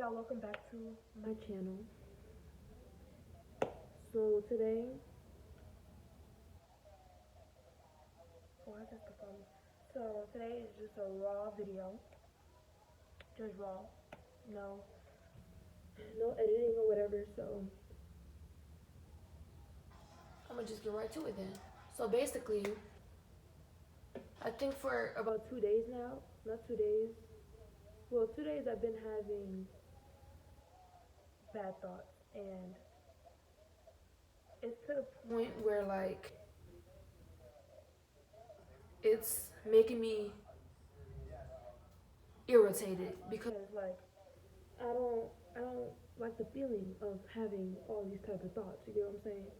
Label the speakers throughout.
Speaker 1: y'all, welcome back to my channel. So today, why is this the phone? So today is just a raw video, just raw, no, no editing or whatever. So I'm gonna just get right to it then. So basically, I think for about 2 days now, not 2 days, well, 2 days I've been having bad thoughts, and it's to the point where like it's making me irritated because like I don't like the feeling of having all these type of thoughts. You get what I'm saying?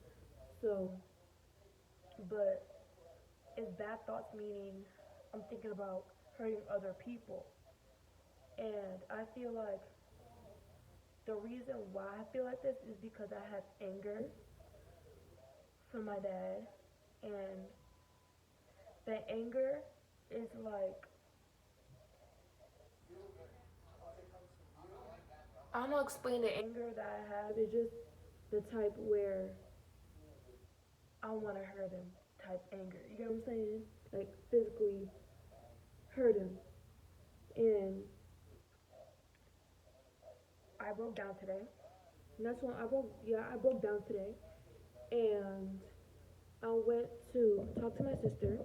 Speaker 1: So, but it's bad thoughts meaning I'm thinking about hurting other people, and I feel like the reason why I feel like this is because I have anger from my dad, and that anger is like I don't know explain the anger that I have. It's just the type where I want to hurt him type anger. You get what I'm saying? Like physically hurt him. And I broke down today. And that's when I broke down today. And I went to talk to my sister.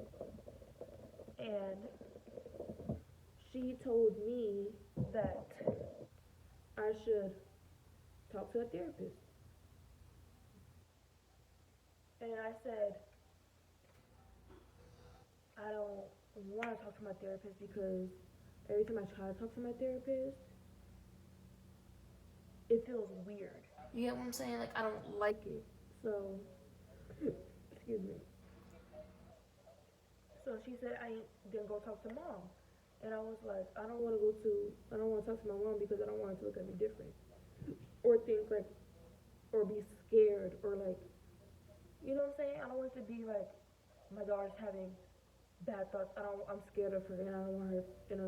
Speaker 1: And she told me that I should talk to a therapist. And I said, I don't want to talk to my therapist because every time I try to talk to my therapist, it feels weird. You get what I'm saying? Like I don't like it. So, excuse me. So she said I then go talk to mom, and I was like, I don't want to talk to my mom because I don't want her to look at me different, or think like, or be scared, or like, you know what I'm saying? I don't want it to be like my daughter's having bad thoughts. I'm scared of her, and I don't want her, and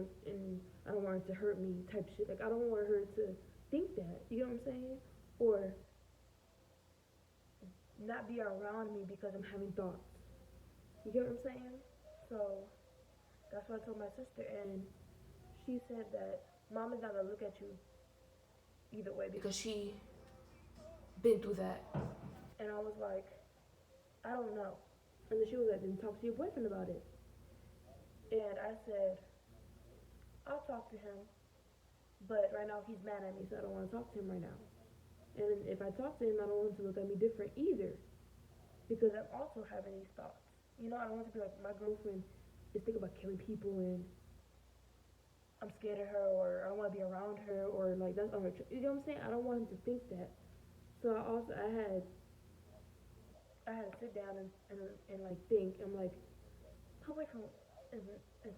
Speaker 1: I don't want her to hurt me type shit. Like I don't want her to think that. You know what I'm saying? Or not be around me because I'm having thoughts. You get what I'm saying? So that's what I told my sister, and she said that mom is not gonna look at you either way because she been through that. And I was like, I don't know. And then she was like, then talk to your boyfriend about it. And I said, I'll talk to him, but right now he's mad at me, so I don't want to talk to him right now. And if I talk to him, I don't want him to look at me different either, because I'm also having these thoughts. You know, I don't want to be like my girlfriend is thinking about killing people, and I'm scared of her, or I don't want to be around her, or like that's on her. You know what I'm saying? I don't want him to think that. So I had to sit down and like think. I'm like, my boyfriend is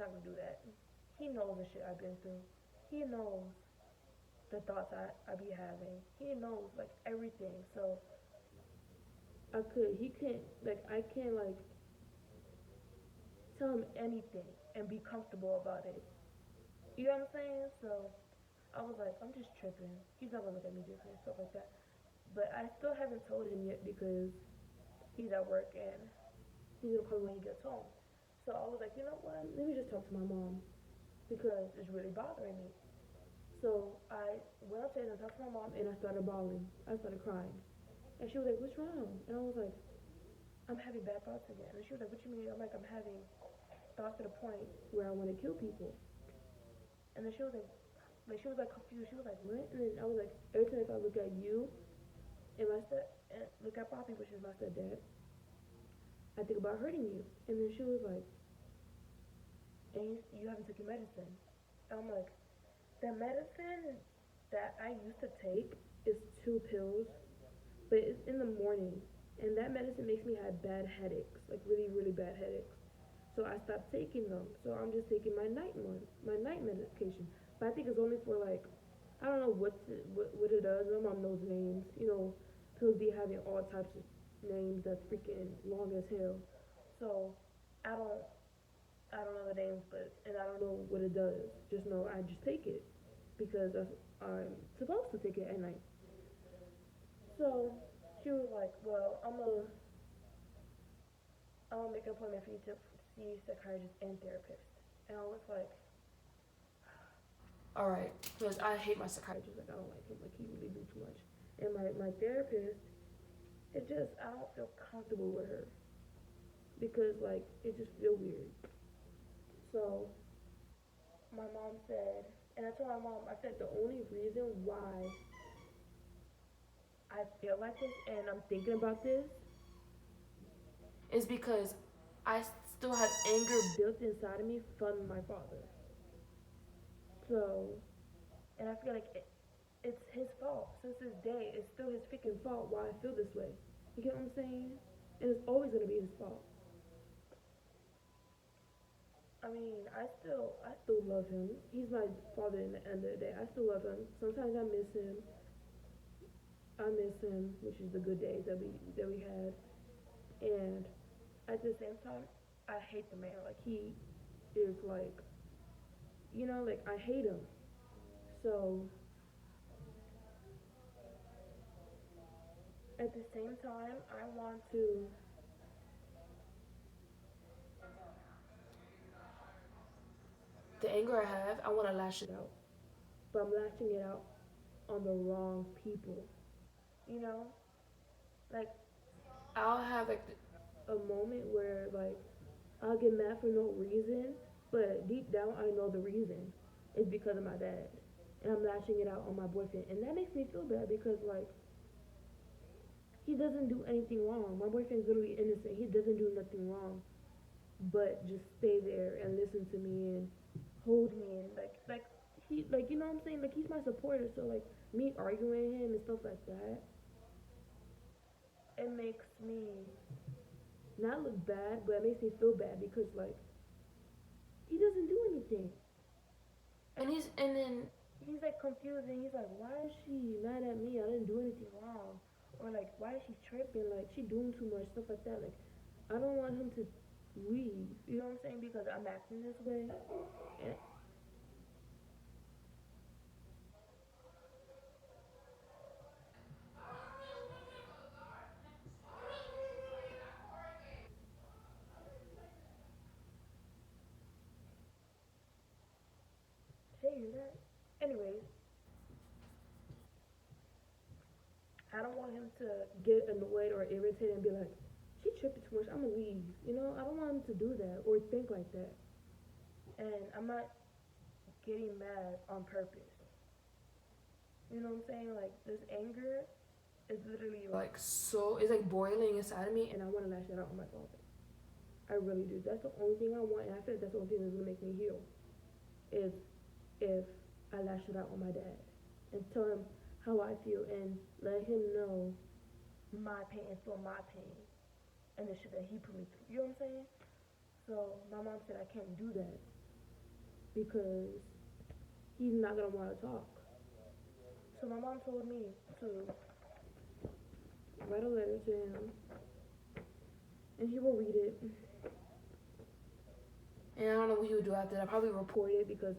Speaker 1: not gonna do that. He knows the shit I've been through. He knows the thoughts I be having. He knows like everything. So he can't like I can't like tell him anything and be comfortable about it. You know what I'm saying? So I was like, I'm just tripping. He's not gonna look at me different, stuff like that. But I still haven't told him yet because he's at work and he's gonna call me when he gets home. So I was like, you know what? Let me just talk to my mom because it's really bothering me. So I went upstairs and talked to my mom, and I started bawling. I started crying, and she was like, "What's wrong?" And I was like, "I'm having bad thoughts again." And she was like, "What you mean?" I'm like, "I'm having thoughts to the point where I want to kill people." And then she was like confused. She was like, "What?" And then I was like, "Every time if I look at you and and look at Poppy, which is my stepdad, I think about hurting you." And then she was like, "And you haven't taken medicine?" And I'm like, "The medicine that I used to take is 2 pills, but it's in the morning, and that medicine makes me have bad headaches, like really, really bad headaches. So I stopped taking them. So I'm just taking my night medication. But I think it's only for like, I don't know what it does. My mom knows names. You know, pills be having all types of names that's freaking long as hell. So I don't I don't know the names, but and I don't know what it does. Just know I just take it. because I'm supposed to take it at night. So she was like, well, I'm gonna make an appointment for you to see psychiatrist and therapist. And I was like, all right, because I hate my psychiatrist. Like I don't like him. Like he really do too much. And my therapist, it just I don't feel comfortable with her because like it just feel weird. So my mom said, and I told my mom, I said the only reason why I feel like this and I'm thinking about this is because I still have anger built inside of me from my father. So, and I feel like it's his fault. Since this day, it's still his freaking fault why I feel this way. You get what I'm saying? And it's always gonna be his fault. I mean, I still love him. He's my father in the end of the day. I still love him. Sometimes I miss him. I miss him, which is the good days that we had. And at the same time, I hate the man. Like he is like, like I hate him. So at the same time, I want to. The anger I have, I want to lash it out, but I'm lashing it out on the wrong people. You know, like I'll have like a moment where like I'll get mad for no reason, but deep down I know the reason. It's because of my dad. And I'm lashing it out on my boyfriend. And that makes me feel bad because like he doesn't do anything wrong. My boyfriend's literally innocent. He doesn't do nothing wrong. But just stay there and listen to me and hold me and like he like you know what I'm saying? Like he's my supporter, so like me arguing with him and stuff like that, it makes me not look bad, but it makes me feel bad because like he doesn't do anything. And then he's like confused and he's like, why is she mad at me? I didn't do anything wrong. Or like, why is she tripping? Like she doing too much stuff like that. Like I don't want him to leave. You know what I'm saying? Because I'm acting this way. And saying that. Anyways, I don't want him to get annoyed or irritated and be like, she tripping too much. I'm gonna leave. I don't want him to do that or think like that. And I'm not getting mad on purpose. You know what I'm saying? Like this anger is literally like so it's like boiling inside of me and I wanna lash it out on my father. I really do. That's the only thing I want and I feel like that's the only thing that's gonna make me heal. Is if I lash it out on my dad and tell him how I feel and let him know my pain and feel my pain and the shit that he put me through. You know what I'm saying? So my mom said I can't do that because he's not gonna want to talk. So my mom told me to write a letter to him and he will read it. And I don't know what he would do after that. Probably report it because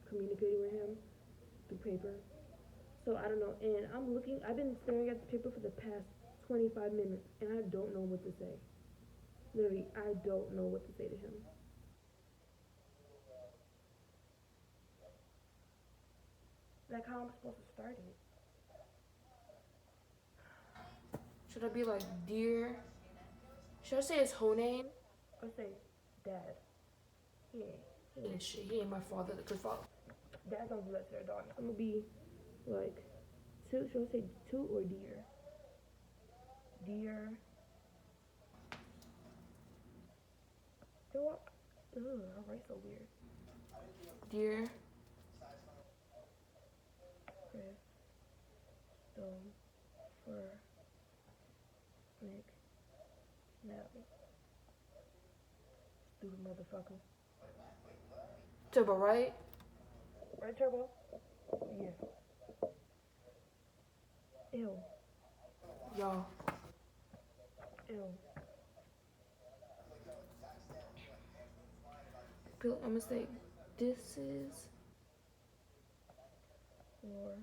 Speaker 1: communicating with him through paper. So I don't know. And I've been staring at the paper for the past 25 minutes and I don't know what to say. Literally, I don't know what to say to him. Like how I'm supposed to start it. Should I be like, dear? Should I say his whole name? Or say, Dad? He ain't shit. He ain't my father. Cause Dad don't do that to their daughter. I'm gonna be like, should I say to or dear? Dear. Ugh, I write so weird. Dear Chris, Stone, for Nick, Natalie. Stupid motherfucker. Turbo, right? Right, Turbo? Yeah. Ew. Y'all. Ew. I'm gonna say, this is or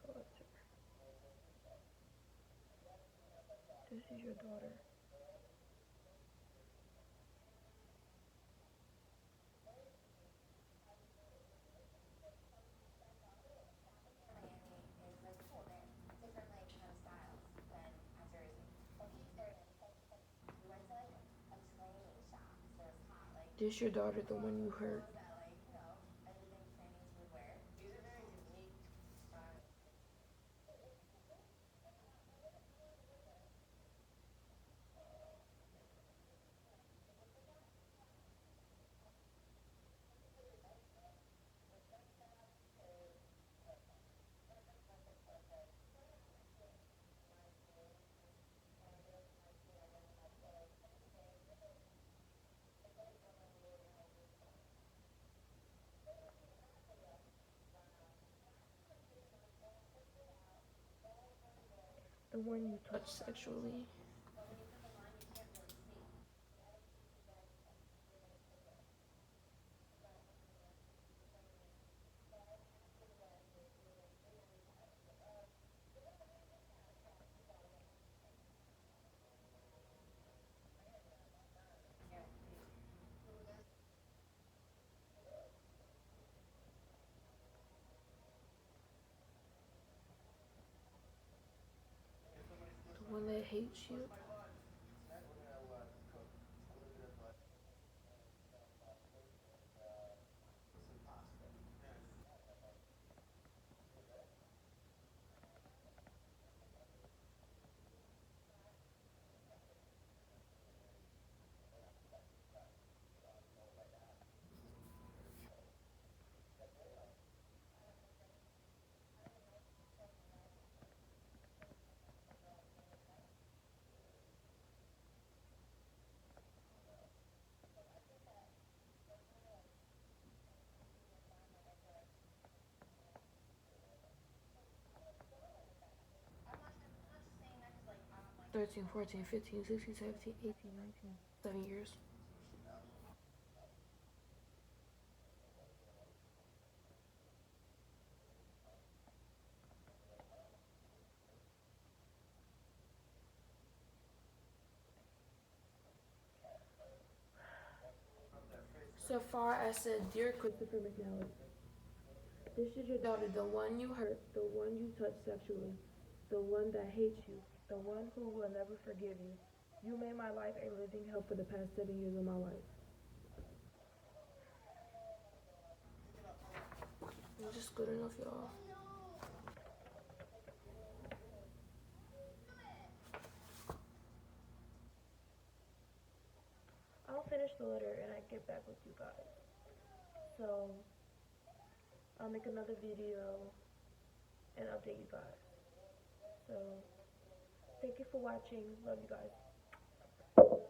Speaker 1: daughter. This is your daughter. This your daughter, the one you hurt. The one you touched sexually. The one that hates you. Thirteen, 14, 15, 16, 17, 18, 19. 7 years. So far, I said, Dear Christopher McNally, this is your daughter, the one you hurt, the one you touched sexually, the one that hates you, the one who will never forgive you. You made my life a living hell for the past 7 years of my life. I'm just good enough, y'all. I'll finish the letter and I get back with you guys. So I'll make another video and update you guys. So thank you for watching. Love you guys.